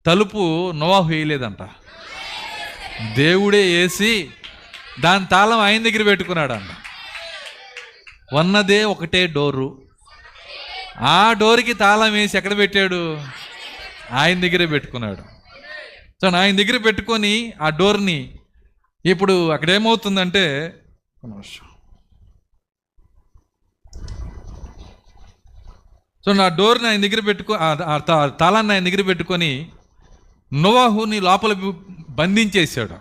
తలుపు నోవాహు వేయలేదంట, దేవుడే వేసి దాని తాళం ఆయన దగ్గర పెట్టుకున్నాడంట. ఉన్నదే ఒకటే డోరు, ఆ డోర్కి తాళం వేసి ఎక్కడ పెట్టాడు? ఆయన దగ్గరే పెట్టుకున్నాడు. సో ఆయన దగ్గర పెట్టుకొని ఆ డోర్ని, ఇప్పుడు అక్కడేమవుతుందంటే, సో నా డోర్ని ఆయన దగ్గర తాళాన్ని ఆయన దగ్గర పెట్టుకొని నోవాహుని లోపల బంధించేశాడు.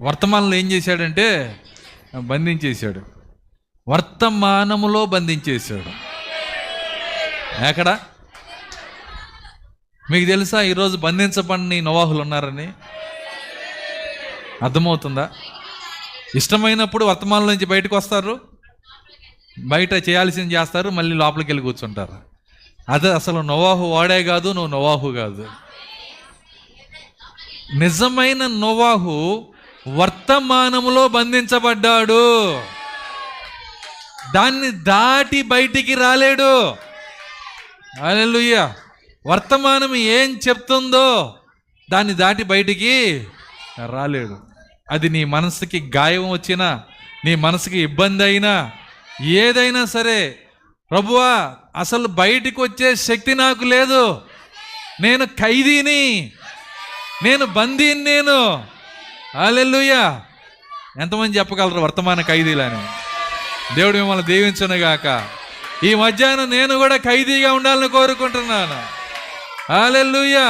వర్తమానంలో ఏం చేశాడంటే బంధించేశాడు, వర్తమానములో బంధించేశాడు. ఎక్కడ? మీకు తెలుసా ఈరోజు బంధించబడిన నోవాహులు ఉన్నారని? అర్థమవుతుందా? ఇష్టమైనప్పుడు వర్తమానం నుంచి బయటకు వస్తారు, బయట చేయాల్సింది చేస్తారు, మళ్ళీ లోపలికి వెళ్ళి కూర్చుంటారు. అదే అసలు నోవాహు వాడే కాదు, నువ్వు నోవాహు కాదు. నిజమైన నోవాహు వర్తమానములో బంధించబడ్డాడు, దాన్ని దాటి బయటికి రాలేడు. హల్లెలూయా. వర్తమానం ఏం చెప్తుందో దాన్ని దాటి బయటికి రాలేడు. అది నీ మనసుకి గాయం వచ్చినా, నీ మనసుకి ఇబ్బంది అయినా, ఏదైనా సరే, ప్రభువా అసలు బయటికి వచ్చే శక్తి నాకు లేదు, నేను ఖైదీని, నేను బందీని, నేను. హల్లెలూయా. ఎంతమంది చెప్పగలరు వర్తమాన ఖైదీలని? దేవుడు మిమ్మల్ని దీవించునుగాక. ఈ మధ్యాహ్నం నేను కూడా ఖైదీగా ఉండాలని కోరుకుంటున్నాను. హల్లెలూయా.